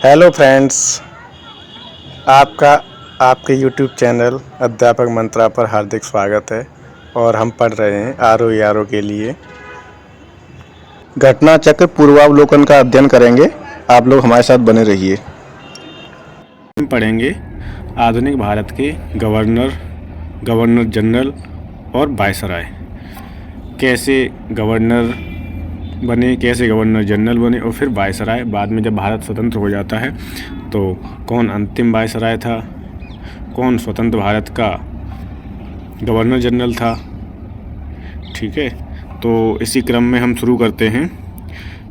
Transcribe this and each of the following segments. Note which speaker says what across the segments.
Speaker 1: Hello friends, आपका आपके YouTube channel अध्यापक मंत्रा पर हार्दिक स्वागत है। और हम पढ़ रहे हैं आरओ के लिए घटना चक्र पूर्वावलोकन का अध्ययन करेंगे। आप लोग हमारे साथ बने रहिए। हम पढ़ेंगे आधुनिक भारत के गवर्नर जनरल और वायसराय कैसे गवर्नर बने, कैसे गवर्नर जनरल बने और फिर वायसराय। बाद में जब भारत स्वतंत्र हो जाता है तो कौन अंतिम वायसराय था, कौन स्वतंत्र भारत का गवर्नर जनरल था। ठीक है, तो इसी क्रम में हम शुरू करते हैं।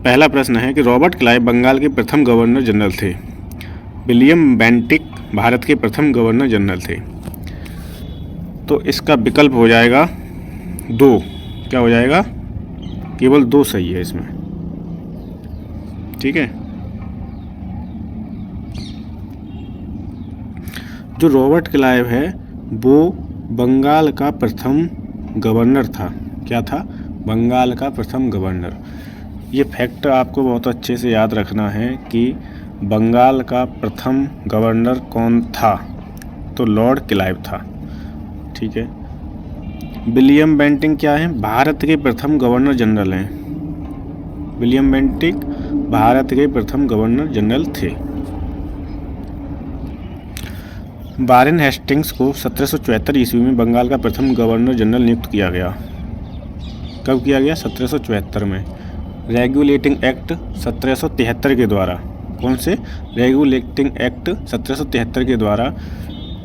Speaker 1: पहला प्रश्न है कि रॉबर्ट क्लाइव बंगाल के प्रथम गवर्नर जनरल थे। विलियम बेंटिक भारत के प्रथम गवर्नर जनरल थे। तो इसका विकल्प हो जाएगा 2। क्या हो जाएगा? केवल 2 सही है इसमें। ठीक है, जो रॉबर्ट क्लाइव है वो बंगाल का प्रथम गवर्नर था। क्या था? बंगाल का प्रथम गवर्नर। ये फैक्ट आपको बहुत अच्छे से याद रखना है कि बंगाल का प्रथम गवर्नर कौन था, तो लॉर्ड क्लाइव था। ठीक है, विलियम बेंटिक क्या है? भारत के प्रथम गवर्नर जनरल हैं। विलियम बेंटिक भारत के प्रथम गवर्नर जनरल थे। वारेन हेस्टिंग्स को 1774 ईस्वी में बंगाल का प्रथम गवर्नर जनरल नियुक्त किया गया। कब किया गया? 1774 में। रेगुलेटिंग एक्ट 1773 के द्वारा। कौन से? रेगुलेटिंग एक्ट 1773 के द्वारा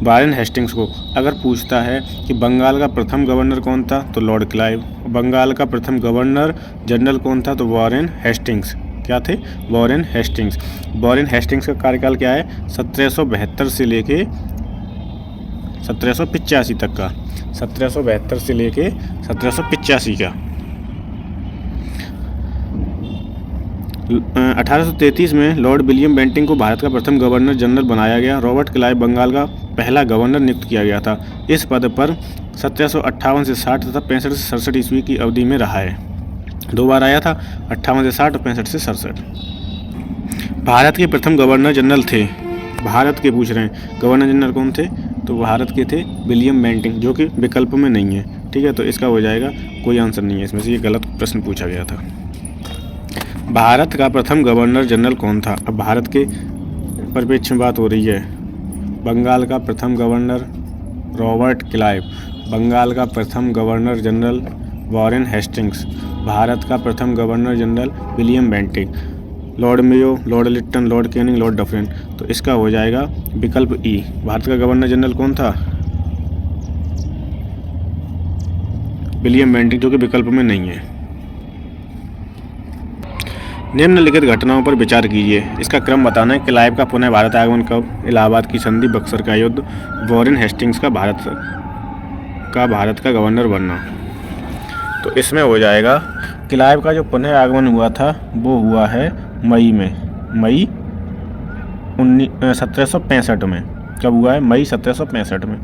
Speaker 1: वारेन हेस्टिंग्स को। अगर पूछता है कि बंगाल का प्रथम गवर्नर कौन था, तो लॉर्ड क्लाइव। बंगाल का प्रथम गवर्नर जनरल कौन था, तो वारेन हेस्टिंग्स। क्या थे? Warren Hastings. वारेन हेस्टिंग्स का कार्यकाल क्या है? 1772 से लेके 1785 तक का। 1772 से लेके 1785 का। 1833 में लॉर्ड विलियम बेंटिक को भारत का प्रथम गवर्नर जनरल बनाया गया। रॉबर्ट क्लाइव बंगाल का पहला गवर्नर नियुक्त किया गया था। इस पद पर 1758 से 60 तथा 65 से 67 ईस्वी की अवधि में रहा है। 2 बार आया था, 58 से 60 और 65 से 67। भारत के प्रथम गवर्नर जनरल थे। भारत के पूछ रहे हैं, गवर्नर जनरल कौन थे? तो भारत के थे विलियम बेंटिक, जो कि विकल्प में नहीं है। ठीक है, तो इसका हो जाएगा, कोई आंसर नहीं है इसमें से, ये गलत प्रश्न पूछा गया था। भारत का प्रथम गवर्नर जनरल कौन था? अब भारत के परिप्रेक्ष्य में बात हो रही है। बंगाल का प्रथम गवर्नर रॉबर्ट क्लाइव, बंगाल का प्रथम governor general Warren Hastings, Bharat का प्रथम governor general William Bentinck, Lord Mayo, Lord Lytton, Lord Canning, Lord Dufferin. तो इसका हो जाएगा विकल्प ई। भारत का गवर्नर जनरल कौन था? विलियम बेंटिक, जो कि विकल्प में नहीं है। निम्नलिखित घटनाओं पर विचार कीजिए। इसका क्रम बताना है। क्लाइव का पुनः भारत आगमन कब? इलाहाबाद की संधि, बक्सर का युद्ध, वारेन हेस्टिंग्स का भारत का गवर्नर बनना। तो इसमें हो जाएगा, क्लाइव का जो पुनः आगमन हुआ था वो हुआ है मई में। मई 1765 में। कब हुआ है? मई 1765 में।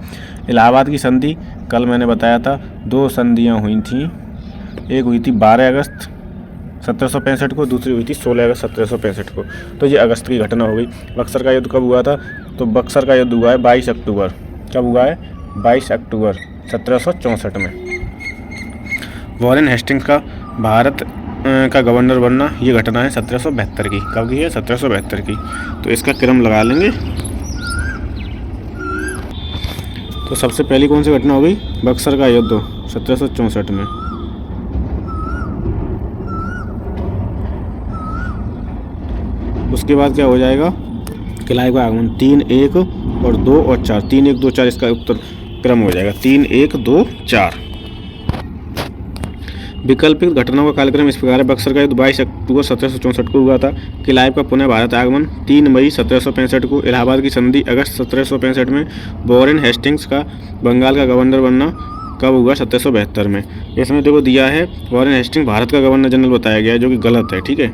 Speaker 1: इलाहाबाद की संधि कल मैंने बताया था, 2 संधियाँ हुई थी। एक हुई थी 12 अगस्त 1765 को, दूसरी हुई थी 16 अगस्त 1765 को। तो ये अगस्त की घटना हो गई। बक्सर का युद्ध कब हुआ था? तो बक्सर का युद्ध हुआ है 22 अक्टूबर। कब हुआ है? 22 अक्टूबर 1764 में। वारेन हेस्टिंग्स का भारत का गवर्नर बनना, ये घटना है 1772 की। कब की है? 1772 की। तो इसका क्रम लगा लेंगे। तो सबसे पहली कौन सी घटना हो गई? बक्सर का युद्ध 1764 में। उसके बाद क्या हो जाएगा? क्लाइव का आगमन 3, 1 और 2 और 4। 3, 1, 2, 4 इसका उत्तर क्रम हो जाएगा। 3, 1, 2, 4। विकल्पित घटनाओं का कालक्रम इस प्रकार है। बक्सर का युद्ध 22 अक्टूबर 1764 को हुआ था। क्लाइव का पुनः भारत आगमन 3 मई 1765 को। इलाहाबाद की संधि अगस्त 1765 में। वारेन हेस्टिंग्स का बंगाल का गवर्नर बनना कब हुआ? 1772 में। इसमें देखो दिया है वारेन हेस्टिंग्स भारत का गवर्नर जनरल बताया गया है, जो कि गलत है। ठीक है,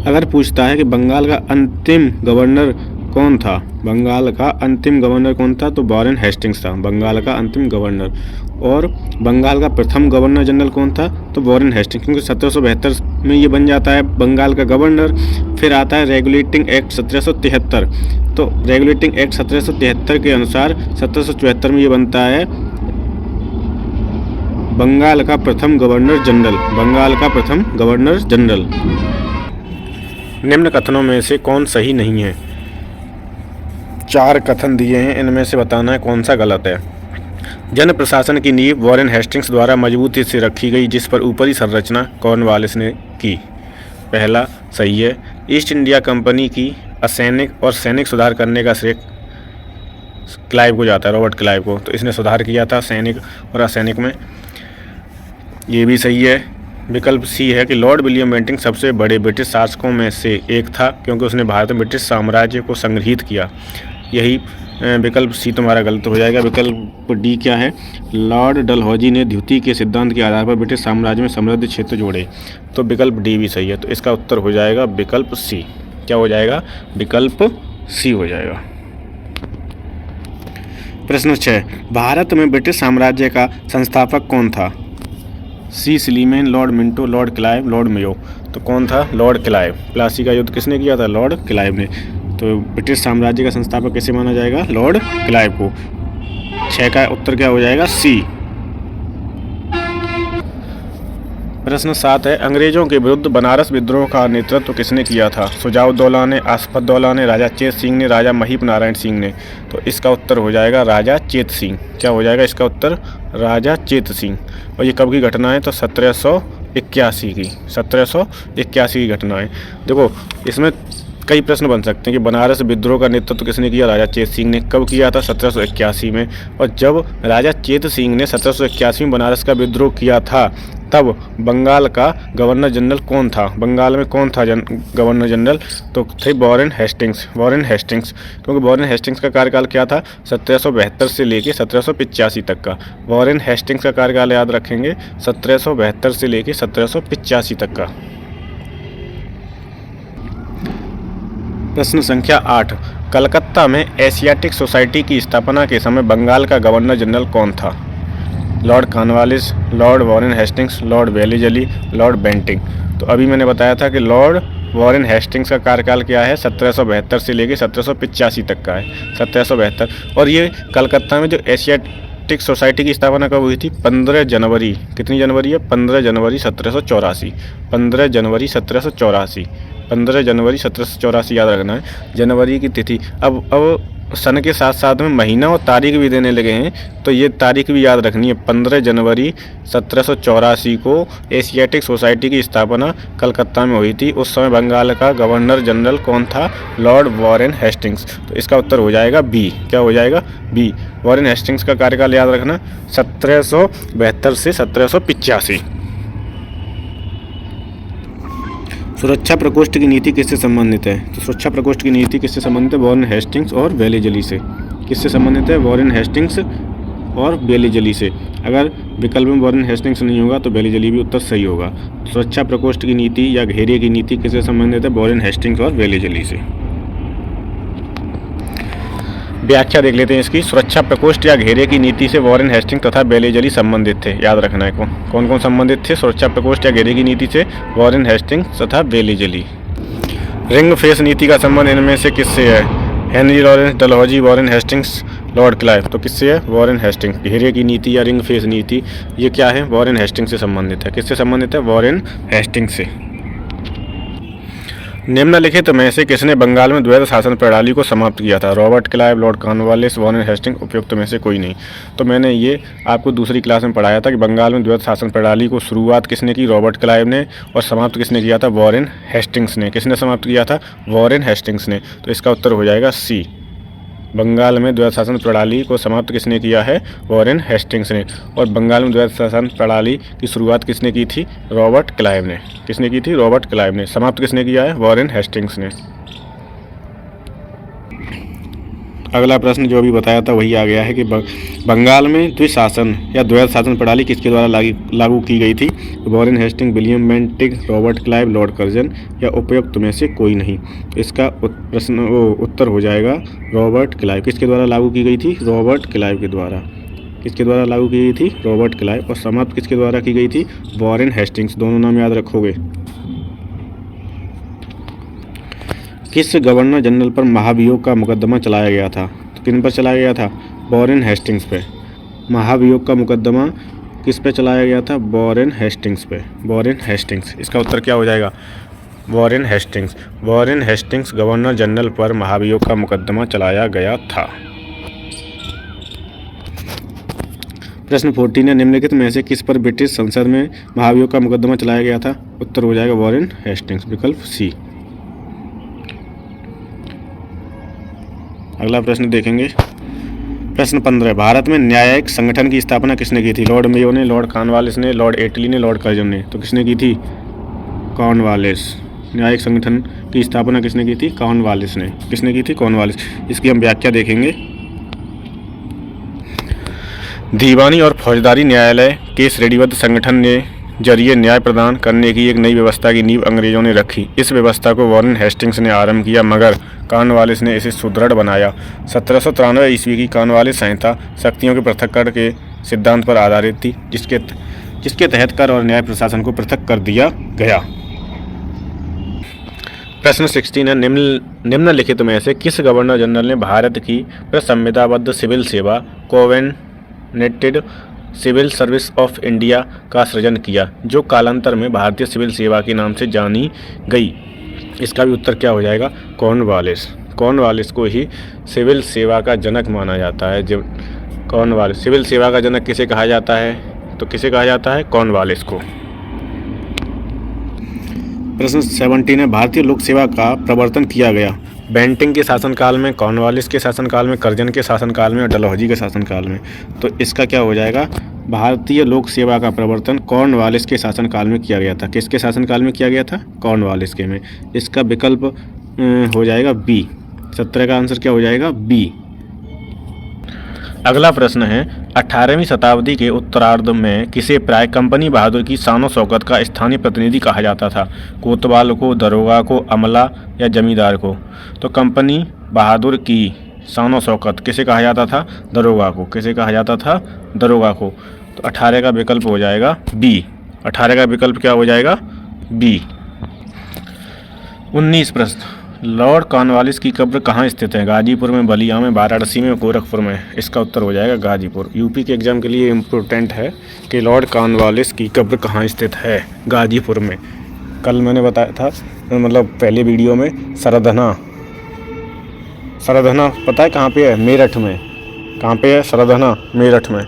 Speaker 1: अगर पूछता है कि बंगाल का अंतिम गवर्नर कौन था? बंगाल का अंतिम गवर्नर कौन था? तो वॉरेन हेस्टिंग्स था बंगाल का अंतिम गवर्नर। और बंगाल का प्रथम गवर्नर जनरल कौन था? तो वॉरेन हेस्टिंग्स, क्योंकि 1772 में ये बन जाता है बंगाल का गवर्नर। फिर आता है रेगुलेटिंग एक्ट 1773। तो रेगुलेटिंग एक्ट 1773 के अनुसार 1774 में ये बनता है बंगाल का प्रथम गवर्नर जनरल, बंगाल का प्रथम गवर्नर जनरल। निम्न कथनों में से कौन सही नहीं है? 4 कथन दिए हैं, इनमें से बताना है कौन सा गलत है। जन प्रशासन की नींव वॉरेन हेस्टिंग्स द्वारा मजबूती से रखी गई, जिस पर ऊपरी संरचना कॉर्नवालिस ने की। पहला सही है। ईस्ट इंडिया कंपनी की असैनिक और सैनिक सुधार करने का श्रेय क्लाइव को जाता है, रॉबर्ट क्लाइव को। तो इसने सुधार किया था सैनिक और असैनिक में, ये भी सही है। विकल्प सी है कि लॉर्ड विलियम बेंटिंक सबसे बड़े ब्रिटिश शासकों में से एक था, क्योंकि उसने भारत में ब्रिटिश साम्राज्य को संगृहीत किया। यही विकल्प सी तुम्हारा गलत हो जाएगा। विकल्प डी क्या है? लॉर्ड डलहौजी ने द्वितीय के सिद्धांत के आधार पर ब्रिटिश साम्राज्य में समृद्ध क्षेत्र जोड़े। तो विकल्प डी भी सही है। तो इसका उत्तर हो जाएगा विकल्प सी। क्या हो जाएगा? विकल्प सी हो जाएगा। प्रश्न 6, भारत में ब्रिटिश साम्राज्य का संस्थापक कौन था? C Sleeman, Lord Minto, Lord Clive, Lord Mayo. तो कौन था? Lord Clive. प्लासी का युद्ध किसने किया था? लॉर्ड क्लाइव ने। तो ब्रिटिश साम्राज्य का संस्थापक कैसे माना जाएगा? लॉर्ड क्लाइव को। 6 का उत्तर क्या हो जाएगा? सी। प्रश्न 7 है, अंग्रेजों के विरुद्ध बनारस विद्रोह का नेतृत्व किसने किया था? सुजाउद्दौला ने, आसफाउद्दौला ने, राजा चेत सिंह ने, राजा महीप नारायण सिंह ने। तो इसका उत्तर हो जाएगा राजा चेत सिंह। क्या हो जाएगा इसका उत्तर? राजा चेत सिंह। और ये कब की घटना है? तो 1781 की, 1781 की घटना है। देखो इसमें कई प्रश्न बन सकते हैं कि बनारस विद्रोह का नेतृत्व किसने किया? राजा चेत सिंह ने। कब किया था? 1781 में। और जब राजा चेत सिंह ने 1781 में बनारस का विद्रोह किया था, तब बंगाल का गवर्नर जनरल कौन था? बंगाल में कौन था गवर्नर जनरल? तो थे वॉरेन हेस्टिंग्स, वॉरेन हेस्टिंग्स। क्योंकि वॉरेन हेस्टिंग्स का कार्यकाल क्या था? 1772 से लेके 1785 तक का। वॉरेन हेस्टिंग्स का कार्यकाल याद रखेंगे, 1772 से लेके 1785 तक का। प्रश्न संख्या 8, कलकत्ता में एशियाटिक सोसाइटी की स्थापना के समय बंगाल का गवर्नर जनरल कौन था? Lord Cornwallis, Lord Warren Hastings, Lord Wellesley, Lord Bentinck. तो अभी मैंने बताया था कि लॉर्ड वॉरेन हेस्टिंग्स का कार्यकाल क्या है? 1772 से लेके 1785 तक का है, 1772। और ये कलकत्ता में जो एशियाटिक सोसाइटी की स्थापना कब हुई थी? 15 जनवरी, कितनी जनवरी है? 15 जनवरी 1784, 15 जनवरी 1784, 15 जनवरी 1784 याद रखना है, जनवरी की तिथि। अब सन के साथ साथ में महीना और तारीख भी देने लगे हैं, तो ये तारीख भी याद रखनी है। 15 जनवरी 1784 को एशियाटिक सोसाइटी की स्थापना कलकत्ता में हुई थी। उस समय बंगाल का गवर्नर जनरल कौन था? Lord Warren Hastings. तो इसका उत्तर हो जाएगा बी। क्या हो जाएगा? बी। वॉरेन हेस्टिंग्स का कार्यकाल याद रखना 1772 से 1785। सुरक्षा प्रकोष्ठ की नीति किससे संबंधित है? तो सुरक्षा प्रकोष्ठ की नीति किससे संबंधित है? वॉरेन हेस्टिंग्स और वेलीजली से। किससे संबंधित है? वॉरेन हेस्टिंग्स और वेलीजली से। अगर विकल्प में वॉरेन हेस्टिंग्स नहीं होगा तो वेलीजली भी उत्तर सही होगा। सुरक्षा प्रकोष्ठ की नीति या घेरे की नीति किससे संबंधित है? वॉरेन हेस्टिंग्स और वेलीजली से। व्याख्या देख लेते हैं इसकी। सुरक्षा प्रकोष्ठ या घेरे की नीति से वॉरेन हेस्टिंग्स तथा वेलीजली संबंधित थे। याद रखना है कौन कौन संबंधित थे सुरक्षा प्रकोष्ठ या घेरे की नीति से? वॉरेन हेस्टिंग्स तथा वेलीजली। रिंग फेस नीति का संबंध इनमें से किससे है? Henry Lawrence, Dalhousie, Warren Hastings, Lord Clive. तो किससे है? Warren Hastings. घेरे की नीति या रिंग फेस नीति ये क्या है? वॉरेन हेस्टिंग्स से संबंधित है। किससे संबंधित है? वॉरेन हेस्टिंग्स से। निम्नलिखित में से किसने बंगाल में द्वैध शासन प्रणाली को समाप्त किया था? Robert Clive, Lord Cornwallis, Warren Hastings. उपयुक्त में से कोई नहीं। तो मैंने ये आपको दूसरी क्लास में पढ़ाया था कि बंगाल में द्वैध शासन प्रणाली को शुरुआत किसने की? रॉबर्ट क्लाइव ने। और समाप्त किसने किया था? वॉरेन हेस्टिंग्स ने। किसने समाप्त किया था? वॉरेन हेस्टिंग्स ने। तो इसका उत्तर हो जाएगा सी। बंगाल में द्वैध शासन प्रणाली को समाप्त किसने किया है? वॉरेन हेस्टिंग्स ने। और बंगाल में द्वैध शासन प्रणाली की शुरुआत किसने की थी? रॉबर्ट क्लाइव ने। किसने की थी? रॉबर्ट क्लाइव ने। समाप्त किसने किया है? वॉरेन हेस्टिंग्स ने। अगला प्रश्न जो अभी बताया था वही आ गया है कि बंगाल में द्विशासन या द्वैध शासन प्रणाली किसके द्वारा लागू की गई थी? Warren Hasting, William Bentinck, Robert Clive, Lord Curzon या उपयुक्त में से कोई नहीं। इसका उत्तर हो जाएगा रॉबर्ट क्लाइव। किसके द्वारा लागू की गई थी? रॉबर्ट क्लाइव के द्वारा। किसके द्वारा लागू की गई थी? Robert Clive. और समाप्त किसके द्वारा की गई थी? Warren Hastings. दोनों नाम याद रखोगे। किस गवर्नर जनरल पर महाभियोग का मुकदमा चलाया गया था? तो किन पर चलाया गया था? वॉरेन हेस्टिंग्स पे। महाभियोग का मुकदमा किस पे चलाया गया था? वॉरेन हेस्टिंग्स पे। Warren Hastings. इसका उत्तर क्या हो जाएगा? Warren Hastings. Warren Hastings governor general पर महाभियोग का मुकदमा चलाया गया था। प्रश्न 14 है, निम्नलिखित में से किस पर ब्रिटिश संसद में महाभियोग का मुकदमा चलाया गया था? उत्तर हो जाएगा वॉरेन हेस्टिंग्स, विकल्प सी। अगला प्रश्न देखेंगे। प्रश्न 15, भारत में न्यायिक संगठन की स्थापना किसने की थी? लॉर्ड मेयो ने, लॉर्ड कॉर्नवालिस ने, लॉर्ड एटली ने, लॉर्ड कर्जन ने। तो किसने की थी? कॉर्नवालिस। न्यायिक संगठन की स्थापना किसने की थी? कॉर्नवालिस ने। किसने की थी? कॉर्नवालिस। इसकी हम व्याख्या देखेंगे। दीवानी और फौजदारी न्यायालय के श्रेणीबद्ध संगठन ने जरिए न्याय प्रदान करने की एक नई व्यवस्था की नींव अंग्रेजों ने रखी। इस व्यवस्था को वॉरेन हेस्टिंग्स ने आरंभ किया, मगर कॉर्नवालिस ने इसे सुदृढ़ बनाया। 1793 ईस्वी की कॉर्नवालिस संहिता शक्तियों के पृथक्करण के सिद्धांत पर आधारित थी, जिसके तहत कर और न्याय प्रशासन को पृथक कर दिया गया। प्रश्न 16 है, निम्नलिखित में से किस गवर्नर जनरल ने भारत की प्रसंविधाबद्ध सिविल सेवा कोवेनेटेड सिविल सर्विस ऑफ इंडिया का सृजन किया, जो कालांतर में भारतीय सिविल सेवा के नाम से जानी गई? इसका भी उत्तर क्या हो जाएगा? कॉर्नवालिस। कॉर्नवालिस को ही सिविल सेवा का जनक माना जाता है। जब कॉर्नवालिस, सिविल सेवा का जनक किसे कहा जाता है? तो किसे कहा जाता है? कॉर्नवालिस को। प्रश्न 17 है, भारतीय लोक सेवा का प्रवर्तन किया गया बेंटिंक के शासनकाल में, कॉर्नवालिस के शासनकाल में, कर्जन के शासनकाल में और डलहौजी के शासनकाल में। तो इसका क्या हो जाएगा? भारतीय लोक सेवा का प्रवर्तन कॉर्नवालिस के शासनकाल में किया गया था। किसके शासनकाल में किया गया था? कॉर्नवालिस के में। इसका विकल्प हो जाएगा बी। 17 का आंसर क्या हो जाएगा? बी। अगला प्रश्न है, 18वीं शताब्दी के उत्तरार्ध में किसे प्राय कंपनी बहादुर की शान शौकत का स्थानीय प्रतिनिधि कहा जाता था? कोतवाल को, दरोगा को, अमला या जमींदार को? तो कंपनी बहादुर की शान शौकत किसे कहा जाता था? दरोगा को। किसे कहा जाता था? दरोगा को। तो 18 का विकल्प हो जाएगा बी। 18 का विकल्प क्या हो जाएगा? बी। 19 प्रश्न, लॉर्ड कॉर्नवालिस की कब्र कहाँ स्थित है? गाजीपुर में, बलिया में, वाराणसी में, गोरखपुर में? इसका उत्तर हो जाएगा गाजीपुर। यूपी के एग्जाम के लिए इम्पोर्टेंट है कि लॉर्ड कॉर्नवालिस की कब्र कहाँ स्थित है? गाजीपुर में। कल मैंने बताया था, मतलब पहले वीडियो में, सरधना पता है कहाँ पे है? मेरठ में। कहाँ पे है? सरधना, मेरठ में।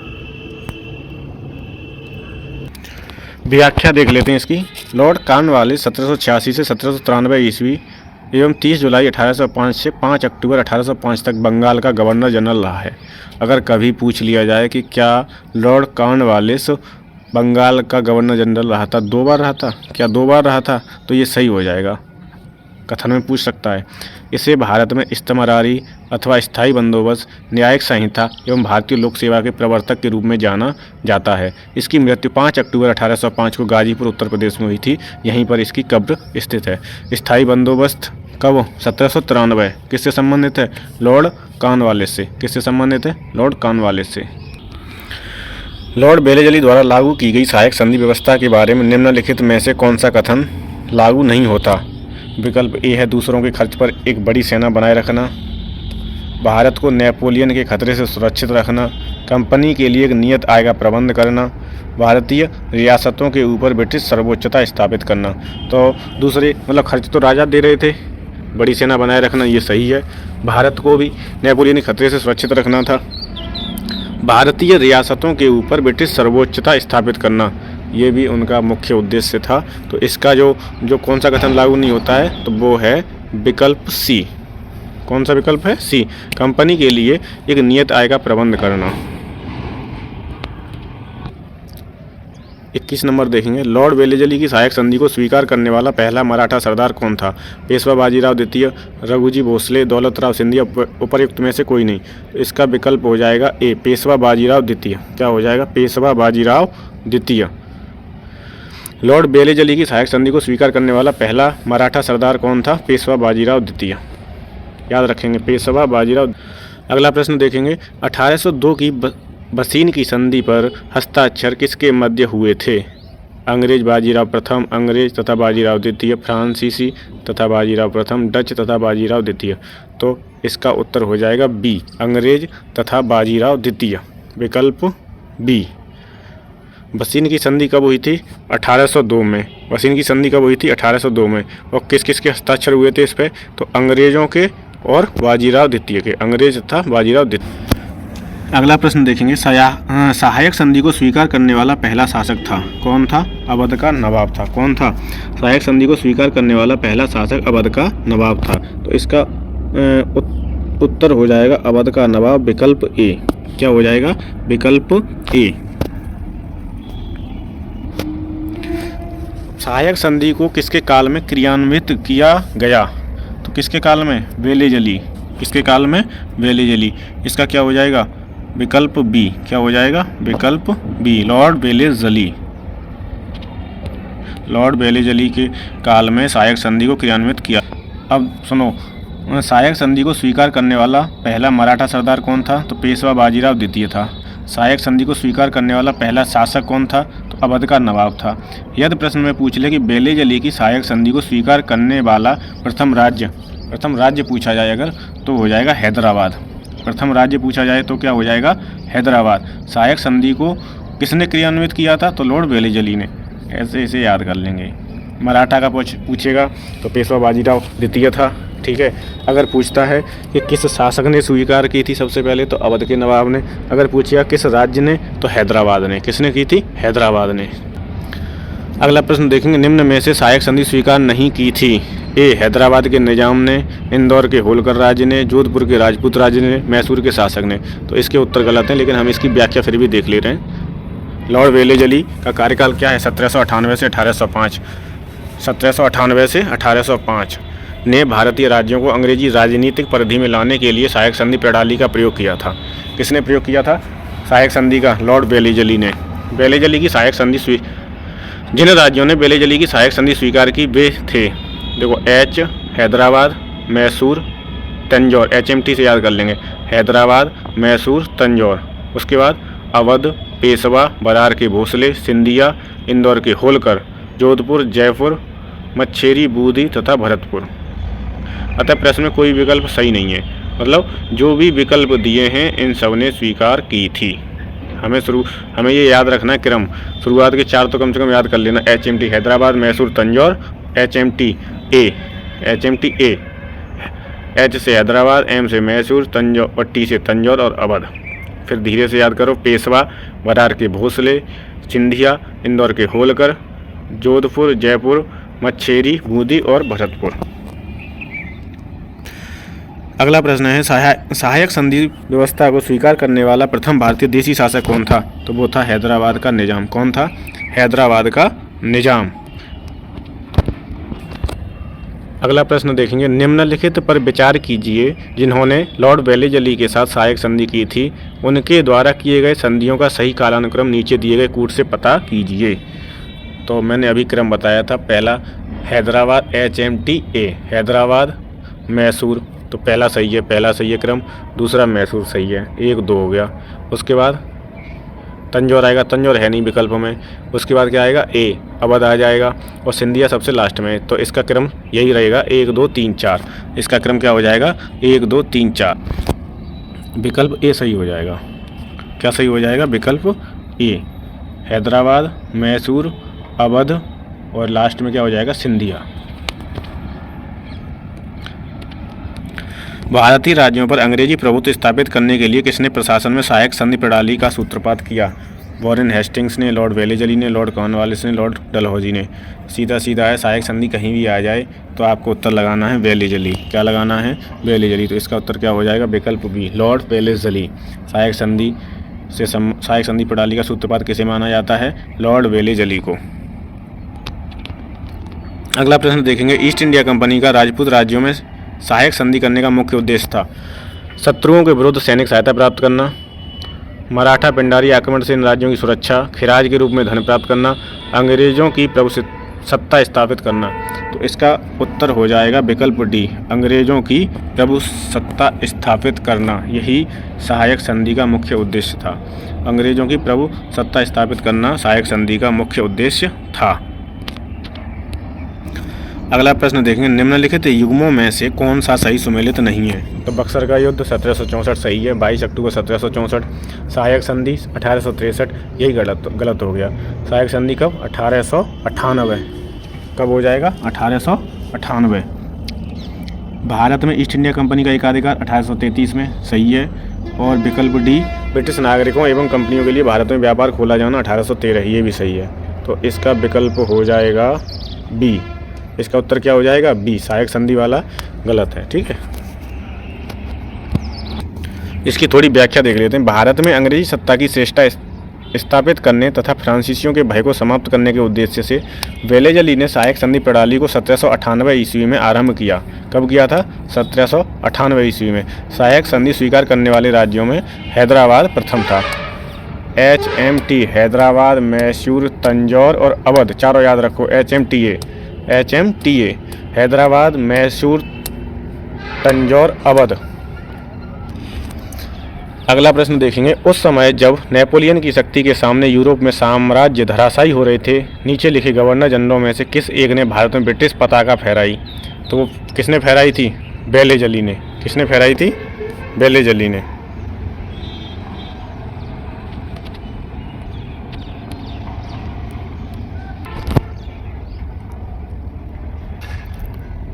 Speaker 1: व्याख्या देख लेते हैं इसकी। लॉर्ड कॉर्नवालिस 1786 से 1793 ईस्वी एवं 30 जुलाई 1805 से 5 अक्टूबर 1805 तक बंगाल का गवर्नर जनरल रहा है। अगर कभी पूछ लिया जाए कि क्या लॉर्ड कॉर्नवालिस बंगाल का गवर्नर जनरल रहा था? 2 बार रहा था? क्या 2 बार रहा था? तो ये सही हो जाएगा। कथन में पूछ सकता है। इसे भारत में इस्तेमारी अथवा स्थायी बंदोबस्त, न्यायिक संहिता एवं भारतीय लोक सेवा के प्रवर्तक के रूप में जाना जाता है। इसकी मृत्यु 5 अक्टूबर 1805 को गाजीपुर उत्तर प्रदेश में हुई थी। यहीं पर इसकी कब्र स्थित है। स्थायी बंदोबस्त कब? 1793। किससे संबंधित है? लॉर्ड कॉर्नवालिस से। किससे संबंधित है? लॉर्ड कॉर्नवालिस से। लॉर्ड वेलेस्ली द्वारा लागू की गई सहायक संधि व्यवस्था के बारे में निम्नलिखित में से कौन सा कथन लागू नहीं होता? विकल्प ए है, दूसरों के खर्च पर एक बड़ी सेना बनाए रखना, भारत को नेपोलियन के खतरे से सुरक्षित रखना, कंपनी के लिए एक नियत आय का प्रबंध करना, भारतीय रियासतों के ऊपर ब्रिटिश सर्वोच्चता स्थापित करना। तो दूसरे, मतलब खर्च तो राजा दे रहे थे, बड़ी सेना बनाए रखना ये सही है। भारत को भी नेपोलियन के खतरे से सुरक्षित रखना था। भारतीय रियासतों के ऊपर ब्रिटिश सर्वोच्चता स्थापित करना, ये भी उनका मुख्य उद्देश्य था। तो इसका जो कौन सा कथन लागू नहीं होता है, तो वो है विकल्प सी। कौन सा विकल्प है? सी। कंपनी के लिए एक नियत आय का प्रबंध करना। 21 नंबर देखेंगे, लॉर्ड वेलेजली की सहायक संधि को स्वीकार करने वाला पहला मराठा सरदार कौन था? पेशवा बाजीराव द्वितीय, रघुजी भोसले, दौलतराव सिंधिया, उपर्युक्त में से कोई नहीं। तो इसका विकल्प हो जाएगा ए, पेशवा बाजीराव द्वितीय। क्या हो जाएगा? पेशवा बाजीराव द्वितीय। लॉर्ड वेलेजली की सहायक संधि को स्वीकार करने वाला पहला मराठा सरदार कौन था? पेशवा बाजीराव द्वितीय। याद रखेंगे, पेशवा बाजीराव। अगला प्रश्न देखेंगे, 1802 की बसीन की संधि पर हस्ताक्षर किसके मध्य हुए थे? अंग्रेज बाजीराव प्रथम, अंग्रेज तथा बाजीराव द्वितीय, फ्रांसीसी तथा बाजीराव प्रथम, डच तथा बाजीराव द्वितीय। तो इसका उत्तर हो जाएगा बी, अंग्रेज तथा बाजीराव द्वितीय। विकल्प बी। बसीन की संधि कब हुई थी? 1802 में। बसीन की संधि कब हुई थी? 1802 में। और किस किस के हस्ताक्षर हुए थे इस पर? तो अंग्रेजों के और बाजीराव द्वितीय के, अंग्रेज तथा बाजीराव द्वितीय। अगला प्रश्न देखेंगे, सहायक संधि को स्वीकार करने वाला पहला शासक था? कौन था? अवध का नवाब था। कौन था? सहायक संधि को स्वीकार करने वाला पहला शासक अवध का नवाब था। तो इसका उत्तर हो जाएगा अवध का नवाब, विकल्प ए। क्या हो जाएगा? विकल्प ए। सहायक संधि को किसके काल में क्रियान्वित किया गया? तो किसके काल में? वेलेजली। किसके काल में? वेलेजली। इसका क्या हो जाएगा? विकल्प बी। क्या हो जाएगा? विकल्प B, Lord Wellesley. Lord Wellesley के काल में सहायक संधि को क्रियान्वित किया। अब सुनो, सहायक संधि को स्वीकार करने वाला पहला मराठा सरदार कौन था? तो पेशवा बाजीराव द्वितीय था। सहायक संधि को स्वीकार करने वाला पहला शासक कौन था? तो अवध का नवाब था। यदि प्रश्न में पूछ ले कि वेलेजली की सहायक संधि को स्वीकार करने वाला प्रथम राज्य पूछा जाए अगर, तो हो जाएगा हैदराबाद। प्रथम राज्य पूछा जाए तो क्या हो जाएगा? हैदराबाद। सहायक संधि को किसने क्रियान्वित किया था? तो लॉर्ड वेलेजली ने। ऐसे इसे याद कर लेंगे। मराठा का पूछेगा तो पेशवा बाजीराव द्वितीय था। ठीक है। अगर पूछता है कि किस शासक ने स्वीकार की थी सबसे पहले, तो अवध के नवाब ने। अगर पूछेगा किस राज्य ने, तो हैदराबाद ने। किसने की थी? हैदराबाद ने। अगला प्रश्न देखेंगे, निम्न में से सहायक संधि स्वीकार नहीं की थी? ए, हैदराबाद के निजाम ने, इंदौर के होलकर राज्य ने, जोधपुर के राजपूत राज्य ने, मैसूर के शासक ने। तो इसके उत्तर गलत हैं, लेकिन हम इसकी व्याख्या फिर भी देख ले रहे हैं। लॉर्ड वेलेजली का कार्यकाल क्या है? 1798 से 1805। 1798 से 1805 ने भारतीय राज्यों को अंग्रेजी राजनीतिक परिधि में लाने के लिए सहायक संधि प्रणाली का प्रयोग किया था। किसने प्रयोग किया था सहायक संधि का? लॉर्ड वेलेजली ने। वेलेजली की सहायक संधि जिन राज्यों ने वेलेजली की सहायक संधि स्वीकार की वे थे, देखो, एच, हैदराबाद, मैसूर, तंजौर। HMT से याद कर लेंगे, हैदराबाद, मैसूर, तंजौर। उसके बाद अवध, पेशवा, बरार के भोसले, सिंधिया, इंदौर के होलकर, जोधपुर, जयपुर, मच्छेरी, बूंदी तथा भरतपुर। अतः प्रश्न में कोई विकल्प सही नहीं है, मतलब जो भी विकल्प दिए हैं इन सब ने स्वीकार की थी। हमें ये याद रखना है क्रम, शुरुआत के 4 तो कम से कम याद कर लेना। HMT हैदराबाद, मैसूर, तंजौर। HMT ए, H से हैदराबाद, M से मैसूर, तंजौर और T से तंजौर और अवध। फिर धीरे से याद करो, पेशवा, बरार के भोसले, सिंधिया, इंदौर के होलकर, जोधपुर, जयपुर, मच्छेरी, बूंदी और भरतपुर। अगला प्रश्न है, सहायक संधि व्यवस्था को स्वीकार करने वाला प्रथम भारतीय देशी शासक कौन था? तो वो था हैदराबाद का निजाम। कौन था? हैदराबाद का निजाम। अगला प्रश्न देखेंगे, निम्नलिखित पर विचार कीजिए जिन्होंने लॉर्ड वेलेजली के साथ सहायक संधि की थी, उनके द्वारा किए गए संधियों का सही कालानुक्रम नीचे दिए गए कूट से पता कीजिए। तो मैंने अभी क्रम बताया था, पहला हैदराबाद HMT A, हैदराबाद, मैसूर, तो पहला सही है क्रम। दूसरा मैसूर सही है, 1-2 हो गया। उसके बाद तंजौर आएगा, तंजौर है नहीं विकल्प में। उसके बाद क्या आएगा? ए, अवध आ जाएगा, और सिंधिया सबसे लास्ट में। तो इसका क्रम यही रहेगा, 1, 2, 3, 4। इसका क्रम क्या हो जाएगा? 1, 2, 3, 4। विकल्प ए सही हो जाएगा। क्या सही हो जाएगा? विकल्प ए, हैदराबाद, मैसूर, अवध और लास्ट में क्या हो जाएगा? सिंधिया। भारतीय राज्यों पर अंग्रेजी प्रभुत्व स्थापित करने के लिए किसने प्रशासन में सहायक संधि प्रणाली का सूत्रपात किया? वॉरेन हेस्टिंग्स ने, लॉर्ड वेलेजली ने, लॉर्ड कॉर्नवालिस ने, लॉर्ड डलहौजी ने। सीधा है, सहायक संधि कहीं भी आ जाए तो आपको उत्तर लगाना है वेलेजली। क्या लगाना है? वेलेजली। तो इसका उत्तर क्या हो जाएगा? विकल्प बी, लॉर्ड वेलेजली। सहायक संधि से सहायक संधि प्रणाली का सूत्रपात किसे माना जाता है? लॉर्ड वेलेजली को। अगला प्रश्न देखेंगे, ईस्ट इंडिया कंपनी का राजपूत राज्यों में सहायक संधि करने का मुख्य उद्देश्य था? शत्रुओं के विरुद्ध सैनिक सहायता प्राप्त करना, मराठा पिंडारी आक्रमण से इन राज्यों की सुरक्षा, खिराज के रूप में धन प्राप्त करना, अंग्रेजों की प्रभु सत्ता स्थापित करना। तो इसका उत्तर हो जाएगा विकल्प डी, अंग्रेजों की प्रभु सत्ता स्थापित करना। यही सहायक संधि का मुख्य उद्देश्य था। अंग्रेजों की प्रभु सत्ता स्थापित करना सहायक संधि का मुख्य उद्देश्य था। अगला प्रश्न देखेंगे, निम्नलिखित युग्मों में से कौन सा सही सुमेलित नहीं है? तो बक्सर का युद्ध 1764 सही है, 22 अक्टूबर 1764। सहायक संधि 1863, यही गलत हो गया। सहायक संधि कब? 1898। कब हो जाएगा? 1898। भारत में ईस्ट इंडिया कंपनी का एकाधिकार 1833 में, सही है। और विकल्प डी, ब्रिटिश नागरिकों एवं कंपनियों के लिए भारत में व्यापार खोला जाना 1813, ये भी सही है। तो इसका विकल्प हो जाएगा बी। इसका उत्तर क्या हो जाएगा? बी, सहायक संधि वाला गलत है। ठीक है, इसकी थोड़ी व्याख्या देख लेते हैं। भारत में अंग्रेजी सत्ता की श्रेष्ठता स्थापित करने तथा फ्रांसीसियों के भय को समाप्त करने के उद्देश्य से वेलेजली ने सहायक संधि प्रणाली को 1798 ईस्वी में आरंभ किया। कब किया था? 1798 ईस्वी में। सहायक संधि स्वीकार करने वाले राज्यों में हैदराबाद प्रथम था। HMT, हैदराबाद, मैसूर, तंजौर और अवध, चारों याद रखो। HMTA, हैदराबाद, मैसूर, तंजौर, अवध। अगला प्रश्न देखेंगे, उस समय जब नेपोलियन की शक्ति के सामने यूरोप में साम्राज्य धराशायी हो रहे थे, नीचे लिखे गवर्नर जनरलों में से किस एक ने भारत में ब्रिटिश पताका फहराई? तो वो किसने फहराई थी? वेलेजली ने। किसने फहराई थी? वेलेजली ने।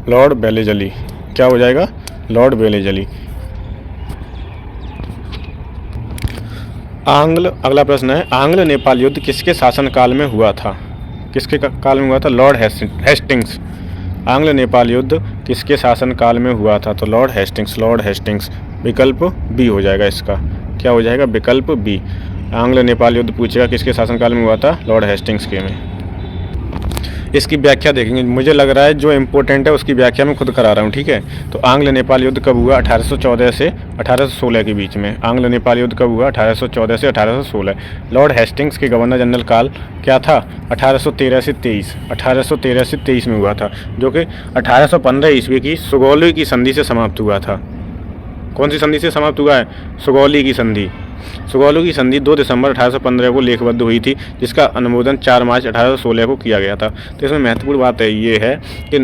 Speaker 1: Lord Wellesley. क्या हो जाएगा? Lord Wellesley. अगला प्रश्न है, आंग्ल नेपाल युद्ध किसके शासनकाल में हुआ था? किसके काल में हुआ था? Lord Hastings. आंग्ल नेपाल युद्ध किसके शासनकाल में हुआ था? तो लॉर्ड हेस्टिंग्स। Lord Hastings. विकल्प बी हो जाएगा इसका। क्या हो जाएगा? विकल्प बी। आंग्ल नेपाल युद्ध पूछेगा किसके शासनकाल में हुआ था? लॉर्ड हेस्टिंग्स के में। इसकी व्याख्या देखेंगे। मुझे लग रहा है जो इम्पोर्टेंट है उसकी व्याख्या मैं खुद करा रहा हूँ। ठीक है, तो आंग्ल नेपाल युद्ध कब हुआ? 1814 से 1816 के बीच में। आंग्ल नेपाल युद्ध कब हुआ? 1814 से 1816। लॉर्ड हेस्टिंग्स के गवर्नर जनरल काल क्या था? 1813 से 23। 1813 से 23 में हुआ था, जो कि 1815 ईस्वी की सुगौली की संधि से समाप्त हुआ था। कौन सी संधि से समाप्त हुआ है? सुगौली की संधि। सुगौली की संधि 2 दिसंबर 1815 को लेखबद्ध हुई थी, जिसका अनुमोदन 4 मार्च 1816 को किया गया था। तो इसमें महत्वपूर्ण बात है ये है कि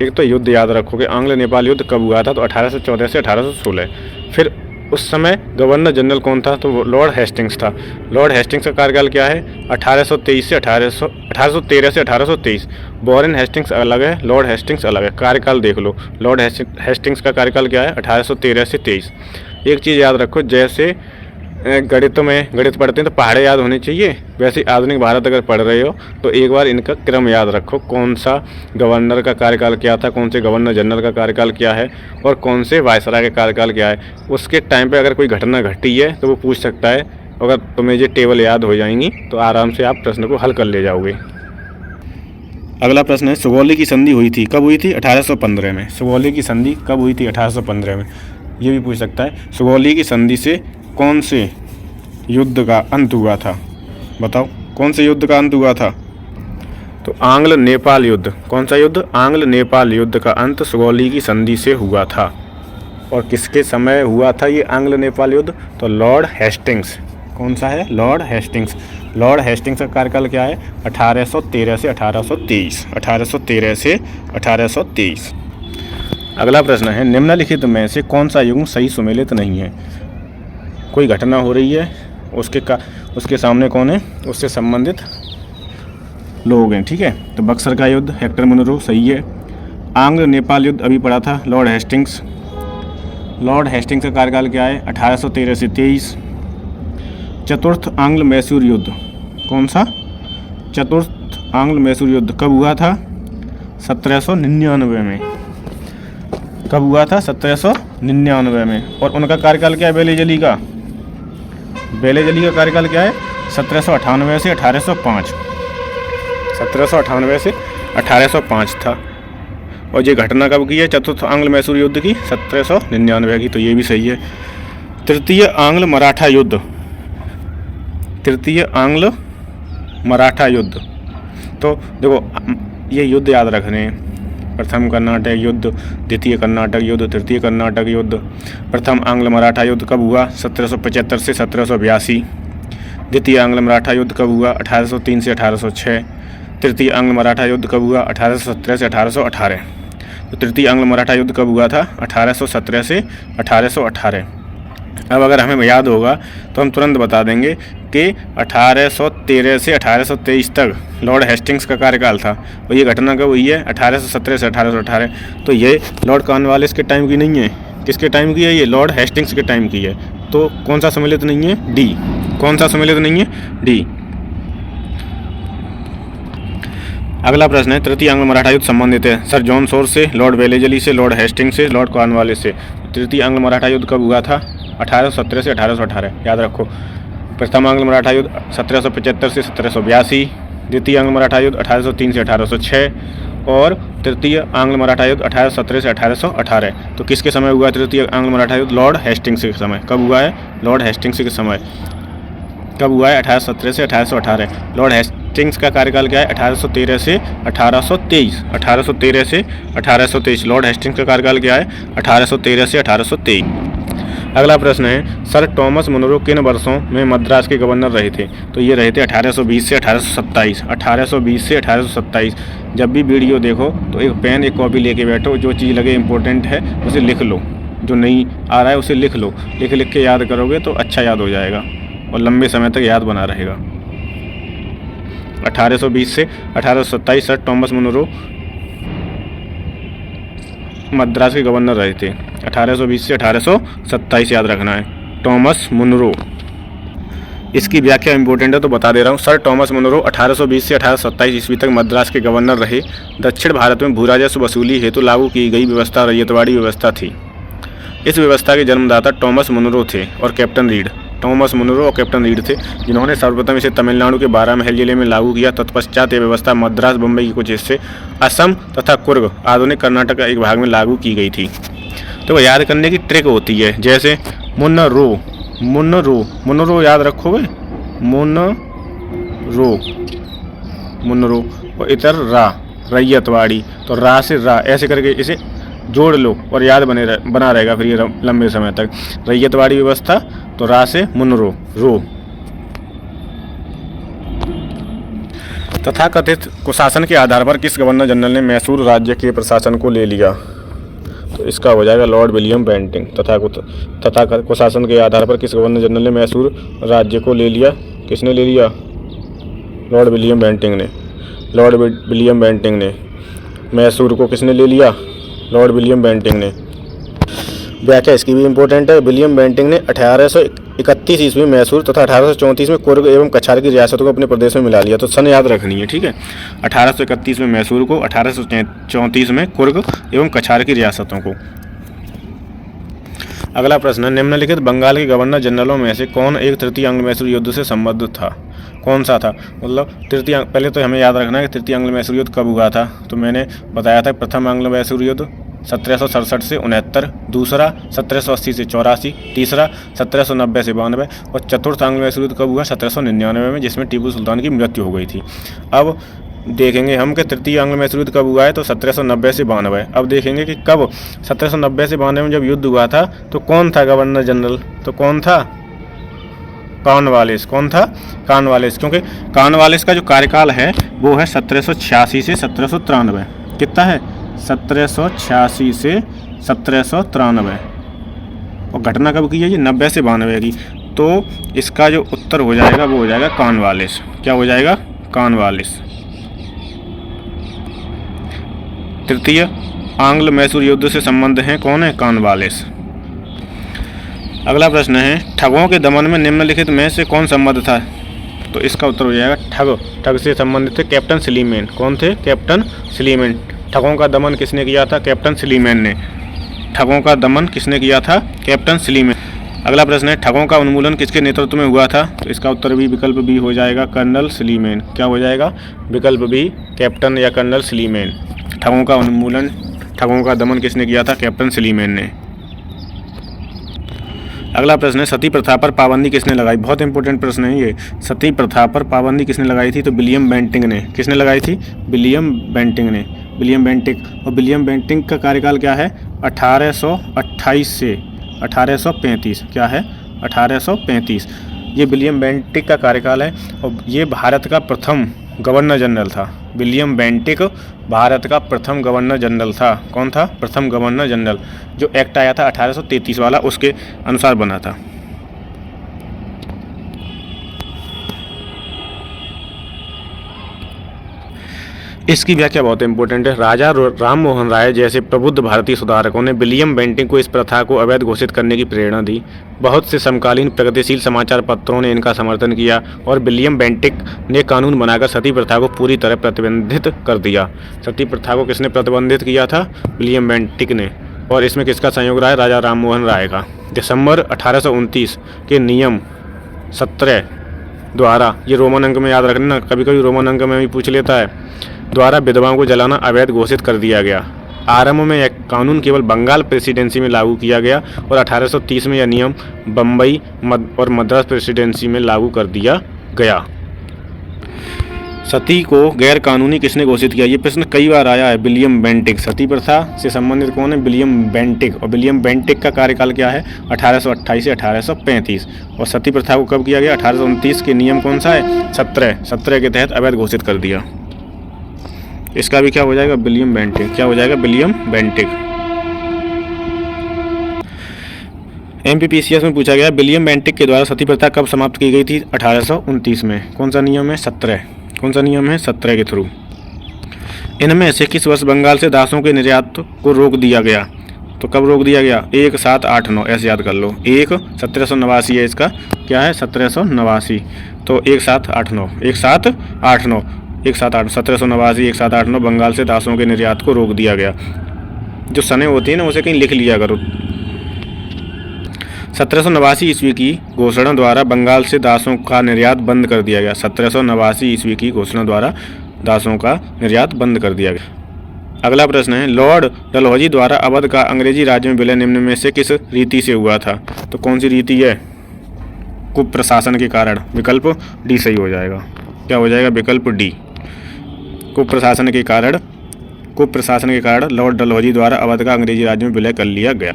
Speaker 1: एक तो युद्ध याद रखो कि आंग्ल नेपाल युद्ध कब हुआ था? तो 1814 से 1816। फिर उस समय गवर्नर जनरल कौन था? तो लॉर्ड हेस्टिंग्स था। लॉर्ड हेस्टिंग्स का कार्यकाल क्या है? 1813 से 1823। वॉरेन हेस्टिंग्स अलग है, लॉर्ड हेस्टिंग्स अलग है। कार्यकाल देख लो, लॉर्ड हेस्टिंग्स का कार्यकाल क्या है? 1813 से 23। एक चीज़ याद रखो, जैसे गणित पढ़ते हैं तो पहाड़े याद होने चाहिए, वैसे आधुनिक भारत अगर पढ़ रहे हो तो एक बार इनका क्रम याद रखो। कौन सा गवर्नर का कार्यकाल क्या था, कौन से गवर्नर जनरल का कार्यकाल क्या है और कौन से वायसराय का कार्यकाल क्या है। उसके टाइम पे अगर कोई घटना घटी है तो वो पूछ सकता है। अगर तुम्हें ये टेबल याद हो जाएंगी तो आराम से आप प्रश्न को हल कर ले जाओगे। अगला प्रश्न है, सुगौली की संधि हुई थी, कब हुई थी? 1815 में। सुगौली की संधि कब हुई थी? 1815 में। ये भी पूछ सकता है, सुगौली की संधि से कौन से युद्ध का अंत हुआ था? बताओ, कौन से युद्ध का अंत हुआ था? तो आंग्ल नेपाल युद्ध। कौन सा युद्ध? आंग्ल नेपाल युद्ध का अंत सुगौली की संधि से हुआ था। और किसके समय हुआ था ये आंग्ल नेपाल युद्ध? तो लॉर्ड हेस्टिंग्स। कौन सा है? Lord Hastings. लॉर्ड हेस्टिंग्स का कार्यकाल क्या है? 1813 से 1823। 1813 से 1823। अगला प्रश्न है, निम्नलिखित में से कौन सा युग्म सही सुमेलित नहीं है? कोई घटना हो रही है, उसके सामने कौन है? उससे संबंधित लोग हैं। ठीक है, तो बक्सर का युद्ध हेक्टर मुनरो, सही है। आंग्ल नेपाल युद्ध अभी पढ़ा था, लॉर्ड हेस्टिंग्स। लॉर्ड हेस्टिंग्स का कार्यकाल क्या है? 1813 से 23। चतुर्थ आंग्ल मैसूर युद्ध। कौन सा? चतुर्थ आंग्ल मैसूर युद्ध कब हुआ था? 1799 में। कब हुआ था? 1799 में। और उनका कार्यकाल क्या है वेलेजली का? बेलेजली का कार्यकाल क्या है? 1798 से 1805। 1798 से 1805 था। और ये घटना कब की है? चतुर्थ आंग्ल मैसूर युद्ध की 1799 की, तो ये भी सही है। तृतीय आंग्ल मराठा युद्ध। तृतीय आंग्ल मराठा युद्ध, तो देखो ये युद्ध याद रखने हैं। प्रथम कर्नाटक युद्ध, द्वितीय कर्नाटक युद्ध, तृतीय कर्नाटक युद्ध। प्रथम आंग्ल मराठा युद्ध कब हुआ? 1775 से 1782। द्वितीय आंग्ल मराठा युद्ध कब हुआ? 1803 से 1806। तृतीय आंग्ल मराठा युद्ध कब हुआ? 1817 से 1818। तो तृतीय आंग्ल मराठा युद्ध कब हुआ था? 1817 से 1818। अब अगर हमें याद होगा तो हम तुरंत बता देंगे कि 1813 से 1823 तक लॉर्ड हेस्टिंग्स का कार्यकाल था, और ये घटना कब हुई है? 1817 से 1818। तो ये लॉर्ड कॉर्नवालिस के टाइम की नहीं है। किसके टाइम की है? ये लॉर्ड हेस्टिंग्स के टाइम की है। तो कौन सा सम्मिलित नहीं है? डी। कौन सा सम्मिलित नहीं है? डी। अगला प्रश्न है, तृतीय आंग्ल मराठा युद्ध संबंधित है सर जॉन शोर से, लॉर्ड वेलेजली से, लॉर्ड हेस्टिंग्स से, लॉर्ड कॉर्नवालिस से। तृतीय आंग्ल मराठा युद्ध कब हुआ था? 1817 से 1818, याद रखो। प्रथम आंग्ल मराठा युद्ध 1775 से 1782। द्वितीय आंग्ल मराठा युद्ध 1803 से 1806 और तृतीय आंग्ल मराठा युद्ध 1817 से 1818। तो किसके समय हुआ तृतीय आंग्ल मराठा युद्ध? लॉर्ड हेस्टिंग्स के समय। कब हुआ है? लॉर्ड हेस्टिंग्स के समय। कब हुआ है? 1817 से 1818। लॉर्ड हेस्टिंग्स का कार्यकाल क्या है? 1813 से 1823। 1813 से 1823 लॉर्ड हेस्टिंग्स का कार्यकाल क्या है? 1813 से 1823। अगला प्रश्न है, सर टॉमस मुनरो किन वर्षों में मद्रास के गवर्नर रहे थे? तो ये रहे थे 1820 से 1827। 1820 से 1827। जब भी वीडियो देखो तो एक पेन एक कॉपी लेके बैठो, जो चीज़ लगे इम्पोर्टेंट है उसे लिख लो, जो नहीं आ रहा है उसे लिख लो। लिख के याद करोगे तो अच्छा याद हो जाएगा और लंबे समय तक याद बना रहेगा। 1820 से 1827 सर टॉमस मुनरो मद्रास के गवर्नर रहे थे। 1820 से 1827 याद रखना है। टॉमस मुनरो, इसकी व्याख्या इंपॉर्टेंट है तो बता दे रहा हूँ। सर टॉमस मुनरो 1820 से 1827 ईस्वी तक मद्रास के गवर्नर रहे। दक्षिण भारत में भू राजस्व वसूली हेतु लागू की गई व्यवस्था रैयतवाड़ी व्यवस्था थी। इस व्यवस्था के जन्मदाता टॉमस मुनरो थे और कैप्टन रीड। टॉमस मुनरो और कैप्टन रीड थे जिन्होंने सर्वप्रथम इसे तमिलनाडु के बारामहल जिले में लागू किया। तत्पश्चात यह व्यवस्था मद्रास, बम्बई के कुछ हिस्से, असम तथा कुर्ग, आधुनिक कर्नाटक का एक भाग में लागू की गई थी। तो याद करने की ट्रिक होती है, जैसे मुनरो, मुनरो, मुनरो याद रखोगे, मुनरो, मुनरो, और इधर रा, रैयतवाड़ी, तो रा से रा ऐसे करके इसे जोड़ लो और याद बना रहेगा फिर ये लंबे समय तक। रैयतवाड़ी व्यवस्था तो रा से मुनरो, रो। तथाकथित कुशासन के आधार पर किस गवर्नर जनरल ने मैसूर राज्य के प्रशासन को ले लिया? तो इसका हो जाएगा लॉर्ड विलियम बेंटिंग। तथा कुशासन के आधार पर किस गवर्नर जनरल ने मैसूर राज्य को ले लिया? किसने ले लिया? लॉर्ड विलियम बेंटिंग ने। लॉर्ड विलियम बेंटिंग ने। मैसूर को किसने ले लिया? लॉर्ड विलियम बेंटिंग ने। व्याख्या इसकी भी इम्पोर्टेंट है। विलियम बेंटिंग ने 1831 ईस्वी में मैसूर तथा 1834 में कुर्ग एवं कछार की रियासतों को अपने प्रदेश में मिला लिया। तो सन याद रखनी है, ठीक है। 1831 में मैसूर को, 1834 में कुर्ग एवं कछार की रियासतों को। अगला प्रश्न है, निम्नलिखित बंगाल के गवर्नर जनरलों में से कौन एक तृतीय आंग्ल मैसूर युद्ध से संबद्ध था? कौन सा था? मतलब तृतीय, पहले तो हमें याद रखना है कि तृतीय आंग्ल मैसूर युद्ध कब हुआ था। तो मैंने बताया था प्रथम आंग्ल मैसूर युद्ध 1767 से 69, दूसरा 1780 से 84, तीसरा 1790 से 92 और चतुर्थ आंग्ल मैसूर युद्ध कब हुआ? 1799 में, जिसमें टीपू सुल्तान की मृत्यु हो गई थी। अब देखेंगे हम कि तृतीय आंग्ल मैसूर युद्ध कब हुआ है, तो 1790 से 92। अब देखेंगे कि कब 1790 से 92 में जब युद्ध हुआ था तो कौन था गवर्नर जनरल? तो कौन था? कॉर्नवालिस। कौन था? कॉर्नवालिस। क्योंकि कॉर्नवालिस का जो कार्यकाल है वो है 1786 से 1793। कितना है? 1786 से 1793। और घटना कब की है ये? 90 से 92 की। तो इसका जो उत्तर हो जाएगा वो हो जाएगा कॉर्नवालिस। क्या हो जाएगा? कॉर्नवालिस। तृतीय आंग्ल मैसूर युद्ध से संबंध है कौन है? कॉर्नवालिस। अगला प्रश्न है, ठगों के दमन में निम्नलिखित में से कौन संबद्ध था? तो इसका उत्तर हो जाएगा ठग। ठग से संबंधित थे कैप्टन स्लीमैन। कौन थे? Captain Sleeman. ठगों का दमन किसने किया था? कैप्टन स्लीमैन ने। ठगों का दमन किसने किया था? Captain Sleeman. अगला प्रश्न है, ठगों का उन्मूलन किसके नेतृत्व में हुआ था? तो इसका उत्तर भी विकल्प बी हो जाएगा, कर्नल स्लीमेन। क्या हो जाएगा? विकल्प बी, कैप्टन या कर्नल स्लीमेन। ठगों का उन्मूलन, ठगों का दमन किसने किया था? कैप्टन स्लीमेन ने। अगला प्रश्न है, सती प्रथा पर पाबंदी किसने लगाई? बहुत इंपॉर्टेंट प्रश्न है ये। सती प्रथा पर पाबंदी किसने लगाई थी? तो विलियम बेंटिंक ने। किसने लगाई थी? विलियम बेंटिंक ने। William Bentinck. और विलियम बेंटिंक का कार्यकाल क्या है? 1828 से 1835। क्या है? 1835। ये विलियम बेंटिक का कार्यकाल है और ये भारत का प्रथम गवर्नर जनरल था। विलियम बेंटिक भारत का प्रथम गवर्नर जनरल था। कौन था? प्रथम गवर्नर जनरल। जो एक्ट आया था 1833 वाला, उसके अनुसार बना था। इसकी व्याख्या बहुत इंपॉर्टेंट है। राजा राम मोहन राय जैसे प्रबुद्ध भारतीय सुधारकों ने विलियम बेंटिक को इस प्रथा को अवैध घोषित करने की प्रेरणा दी। बहुत से समकालीन प्रगतिशील समाचार पत्रों ने इनका समर्थन किया और विलियम बेंटिक ने कानून बनाकर सती प्रथा को पूरी तरह प्रतिबंधित कर दिया। सती प्रथा को किसने प्रतिबंधित किया था? विलियम बेंटिक ने। और इसमें किसका सहयोग रहा है? राजा राम मोहन राय का। दिसंबर 1829 के नियम 17 द्वारा, ये रोमन अंक में याद रखना, कभी कभी रोमन अंक में भी पूछ लेता है, द्वारा विधवाओं को जलाना अवैध घोषित कर दिया गया। आरंभ में यह कानून केवल बंगाल प्रेसिडेंसी में लागू किया गया और 1830 में यह नियम बम्बई और मद्रास प्रेसिडेंसी में लागू कर दिया गया। सती को गैर कानूनी किसने घोषित किया? ये प्रश्न कई बार आया है। William Bentinck. सती प्रथा से संबंधित कौन है? William Bentinck. और विलियम बेंटिक का कार्यकाल क्या है? 1828 से 1835। और सती प्रथा को कब किया गया? 1829 के नियम कौन सा है? 17 के तहत अवैध घोषित कर दिया। इसका भी क्या हो जाएगा? William Bentinck. क्या हो जाएगा? William Bentinck. MPPCS में पूछा गया, विलियम बेंटिक के द्वारा सती प्रथा कब समाप्त की गई थी? 1829 में। कौन सा नियम है? 17। कौन सा नियम है? 17 के थ्रू। इनमें से किस वर्ष बंगाल से दासों के निर्यात को रोक दिया गया? तो कब रोक दिया गया? 1789। ऐसे याद कर लो। 1789 है इसका। क्या है? 1789। तो 1789 1789 1789 बंगाल से दासों के निर्यात को रोक दिया गया। जो सने होती है ना, उसे कहीं लिख लिया करो। 1789 ईस्वी की घोषणा द्वारा बंगाल से दासों का निर्यात बंद कर दिया गया। 1789 ईस्वी की घोषणा द्वारा दासों का निर्यात बंद कर दिया गया। अगला प्रश्न है, लॉर्ड डलहौजी द्वारा अवध का अंग्रेजी राज्य में विलय निम्न में से किस रीति से हुआ था? तो कौन सी रीति है? कुप्रशासन के कारण। विकल्प डी सही हो जाएगा। क्या हो जाएगा? विकल्प डी। कुप्रशासन के कारण लॉर्ड डलहौजी द्वारा अवध का अंग्रेजी राज्य में विलय कर लिया गया।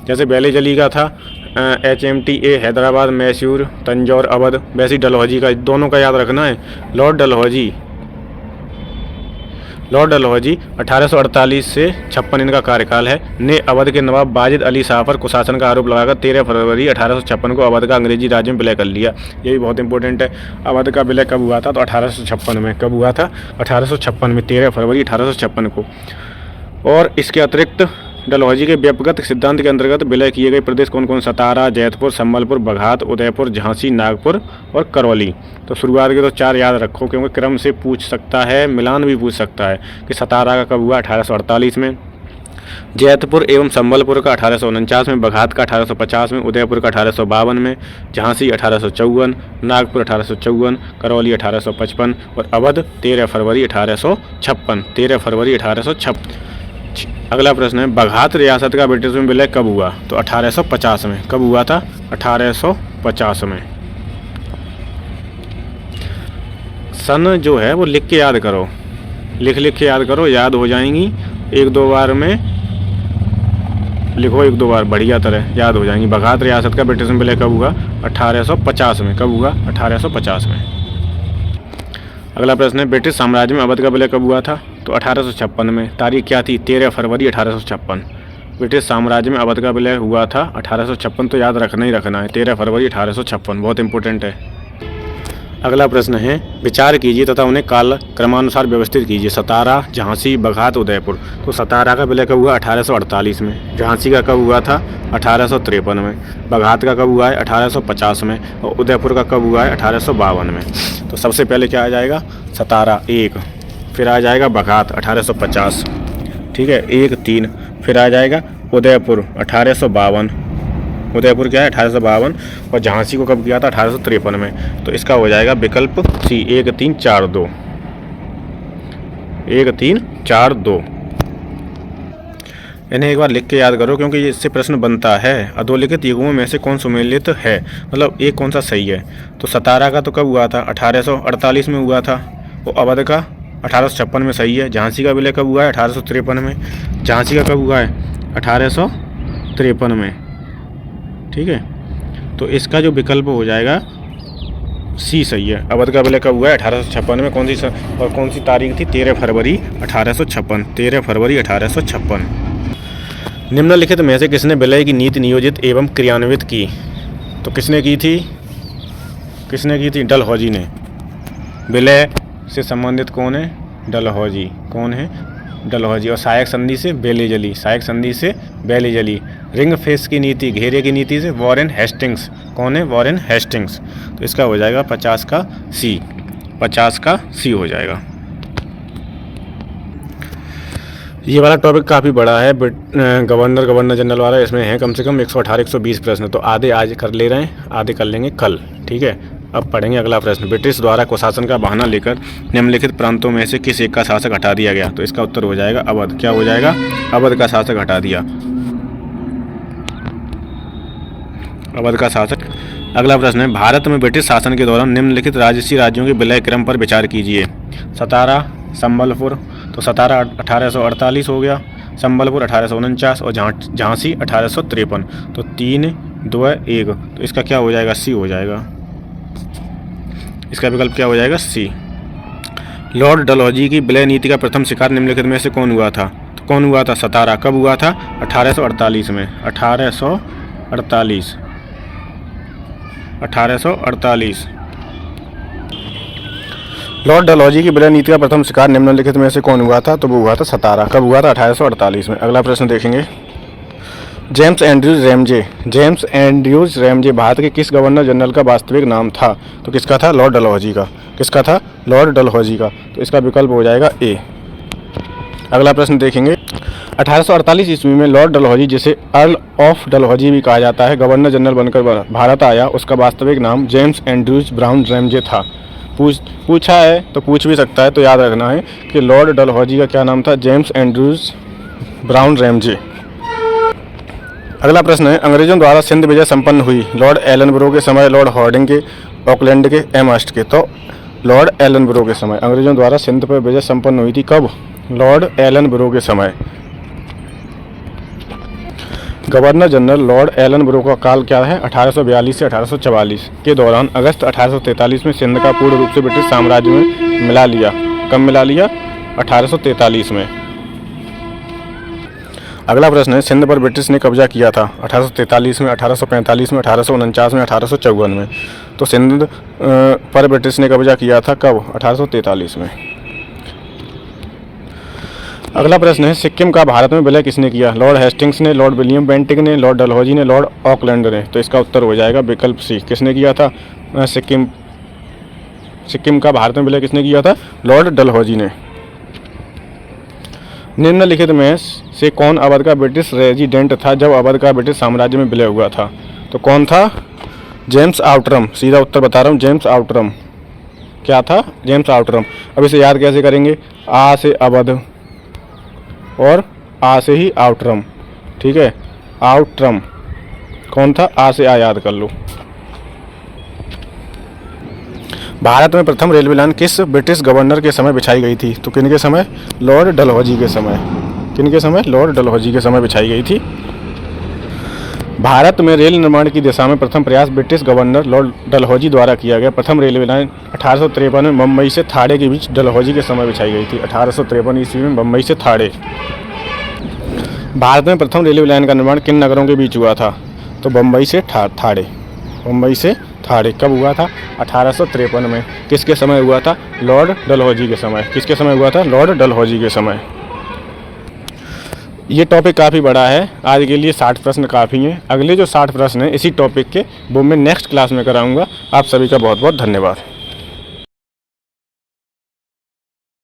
Speaker 1: जैसे बैले जली का था HMTA हैदराबाद, मैसूर, तंजौर, अवध, वैसे ही डलहौजी का, दोनों का याद रखना है। लॉर्ड डलहौजी 1848 से 56 इनका कार्यकाल है, ने अवध के नवाब वाजिद अली शाह पर कुशासन का आरोप लगाकर 13 फरवरी 1856 को अवध का अंग्रेजी राज्य में विलय कर लिया। ये भी बहुत इंपॉर्टेंट है। अवध का विलय कब हुआ था? तो 1856 में। कब हुआ था? 1856 में, 13 फरवरी 1856 को। और इसके अतिरिक्त डलहौजी के व्यपगत सिद्धांत के अंतर्गत विलय किए गए प्रदेश कौन कौन? सतारा, जैतपुर, संबलपुर, बघात, उदयपुर, झांसी, नागपुर और करौली। तो शुरुआत के तो 4 याद रखो, क्योंकि क्रम से पूछ सकता है, मिलान भी पूछ सकता है कि सतारा का कब हुआ? 1848 में। जैतपुर एवं संबलपुर का 1849 में, बघात का 1850 में, उदयपुर का 1852 में, झांसी 1854, नागपुर 1854, करौली 1855 और अवध 13 फरवरी 1856। 13 फरवरी 1856। अगला प्रश्न है, बघात रियासत का ब्रिटिश में विलय कब हुआ? तो 1850 में। कब हुआ था? 1850 में। सन जो है वो लिख के याद करो, लिख के याद करो, याद हो जाएंगी। 1-2 बार में लिखो, 1-2 बार बढ़िया तरह याद हो जाएंगी। बघात रियासत का ब्रिटिश में विलय कब हुआ? 1850 में। कब हुआ? 1850 में। अगला प्रश्न है, ब्रिटिश साम्राज्य में अवध का विलय कब हुआ था? तो 1856 में। तारीख क्या थी? 13 फरवरी 1856। ब्रिटिश साम्राज्य में अवध का विलय हुआ था 1856, तो याद रखना ही रखना है। 13 फरवरी 1856 बहुत इंपॉर्टेंट है। अगला प्रश्न है, विचार कीजिए तथा उन्हें काल क्रमानुसार व्यवस्थित कीजिए। सतारा, झांसी, बघात, उदयपुर। तो सतारा का विलय कब हुआ? 1848 में। झांसी का कब हुआ था? 1853 में। बघात का कब हुआ है? 1850 में। और उदयपुर का कब हुआ है? 1852 में। तो सबसे पहले क्या आ जाएगा? सतारा 1, फिर आ जाएगा बघात 1850, ठीक है, 1-3, फिर आ जाएगा उदयपुर 1852, उदयपुर क्या है 1852, और झांसी को कब किया था 1853 में। तो इसका हो जाएगा विकल्प सी 1 3 4 2, 1 3 4 2। इन्हें एक बार लिख के याद करो क्योंकि इससे प्रश्न बनता है। अधोलिखित युगों में से कौन सुमेलित है, मतलब एक कौन सा सही है। तो सतारा का तो कब हुआ था 1848 में हुआ था। वो अवध का 1856 में सही है। झांसी का विलय कब हुआ है 1853 में। झांसी का कब हुआ है 1853 में। ठीक है, तो इसका जो विकल्प हो जाएगा सी सही है। अवध का विलय कब हुआ है 1856 में। कौन सी तारीख थी 13 फरवरी 1856, 13 फरवरी 1856। निम्नलिखित में से किसने विलय की नीति नियोजित एवं क्रियान्वित की। तो किसने की थी डलहौजी ने। विलय से संबंधित कौन है डलहौजी, कौन है डलहौजी। और सहायक संधि से बेली जली। रिंग फेस की नीति, घेरे की नीति से वॉरेन हेस्टिंग्स, कौन है वॉरेन हेस्टिंग्स। तो इसका हो जाएगा 50 का सी हो जाएगा। ये वाला टॉपिक काफ़ी बड़ा है, गवर्नर जनरल वाला। इसमें है कम से कम 118-120 प्रश्न। तो आधे आज कर ले रहे हैं, आधे कर लेंगे कल। ठीक है, अब पढ़ेंगे अगला प्रश्न। ब्रिटिश द्वारा कुशासन का बहाना लेकर निम्नलिखित प्रांतों में से किस एक का शासक हटा दिया गया। तो इसका उत्तर हो जाएगा अवध। क्या हो जाएगा, अवध का शासक हटा दिया, अवध का शासक। अगला प्रश्न है भारत में ब्रिटिश शासन के दौरान निम्नलिखित राजसी राज्यों के विलय क्रम पर विचार कीजिए। सतारा, संबलपुर। तो सतारा 1848 हो गया, संबलपुर 1849 और झांसी 1853। तो 3 2 1। तो इसका क्या हो जाएगा सी हो जाएगा। इसका विकल्प क्या हो जाएगा सी। लॉर्ड डलहौजी की विलय नीति का प्रथम शिकार निम्नलिखित में से कौन हुआ था। तो कौन हुआ था सतारा। कब हुआ था 1848 में। 1848। लॉर्ड डलहौजी की विलय नीति का प्रथम शिकार निम्नलिखित में से कौन हुआ था। तो वो हुआ था सतारा। कब हुआ था 1848 में। अगला प्रश्न देखेंगे। जेम्स एंड्रयूज रैमजे भारत के किस गवर्नर जनरल का वास्तविक नाम था। तो किसका था लॉर्ड डलहौजी का। किसका था लॉर्ड डलहौजी का। तो इसका विकल्प हो जाएगा ए। अगला प्रश्न देखेंगे। 1848 ईस्वी में लॉर्ड डलहौजी, जिसे अर्ल ऑफ डलहौजी भी कहा जाता है, गवर्नर जनरल बनकर भारत आया। उसका वास्तविक नाम जेम्स एंड्रयूज ब्राउन रैमजे था। पूछा है तो पूछ भी सकता है, तो याद रखना है कि लॉर्ड डलहौजी का क्या नाम था, जेम्स एंड्रयूज ब्राउन रैमजे। अगला प्रश्न है। अंग्रेजों द्वारा सिंध विजय संपन्न हुई लॉर्ड एलनब्रो के समय, लॉर्ड हार्डिंग के, ऑकलैंड के, एमहर्स्ट के। तो लॉर्ड एलनब्रो के समय अंग्रेजों द्वारा सिंध पर विजय संपन्न हुई थी। कब लॉर्ड एलनब्रो के समय। गवर्नर जनरल लॉर्ड एलनब्रो का काल क्या है 1842 से 1844 के दौरान अगस्त 1843 में सिंध का पूर्ण रूप से ब्रिटिश साम्राज्य में मिला लिया। कब मिला लिया 1843 में। अगला प्रश्न है। सिंध पर ब्रिटिश ने कब्जा किया था 1843 में, 1845 में, 1849 में, 1854 में। तो सिंध पर ब्रिटिश ने कब्जा किया था कब 1843 में। अगला प्रश्न है। सिक्किम का भारत में विलय किसने किया। लॉर्ड हेस्टिंग्स ने, लॉर्ड विलियम बेंटिंक ने, लॉर्ड डलहौजी ने, लॉर्ड ऑकलैंड ने। तो इसका उत्तर हो जाएगा विकल्प सी। किसने किया था सिक्किम का भारत में विलय किसने किया था लॉर्ड डलहौजी ने। निम्नलिखित में से कौन अवध का ब्रिटिश रेजिडेंट था जब अवध का ब्रिटिश साम्राज्य में विलय हुआ था। तो कौन था जेम्स आउटरम। सीधा उत्तर बता रहा हूँ, जेम्स आउटरम। क्या था जेम्स आउटरम। अब इसे याद कैसे करेंगे। आ से अवध और आ से ही आउटरम। ठीक है, आउटरम कौन था, आ से आ याद कर लो। भारत में प्रथम रेलवे लाइन किस ब्रिटिश गवर्नर के समय बिछाई गई थी। तो किन के समय लॉर्ड डलहौजी के समय। किन के समय लॉर्ड डलहौजी के समय बिछाई गई थी। भारत में रेल निर्माण की दिशा में प्रथम प्रयास ब्रिटिश गवर्नर लॉर्ड डलहौजी द्वारा किया गया। प्रथम रेलवे लाइन 1853 में मुंबई से थाड़े के बीच डलहौजी के समय बिछाई गई थी। 1853 ईस्वी में मुंबई से थाड़े। भारत में प्रथम रेलवे लाइन का निर्माण किन नगरों के बीच हुआ था। तो मुंबई से थाड़े। मुंबई से थाड़े कब हुआ था 1853 में। किसके समय हुआ था लॉर्ड डलहौजी के समय। किसके समय हुआ था लॉर्ड डलहौजी के समय। ये टॉपिक काफ़ी बड़ा है, आज के लिए 60 प्रश्न काफ़ी हैं। अगले जो 60 प्रश्न हैं इसी टॉपिक के वो मैं नेक्स्ट क्लास में कराऊंगा। आप सभी का बहुत बहुत धन्यवाद।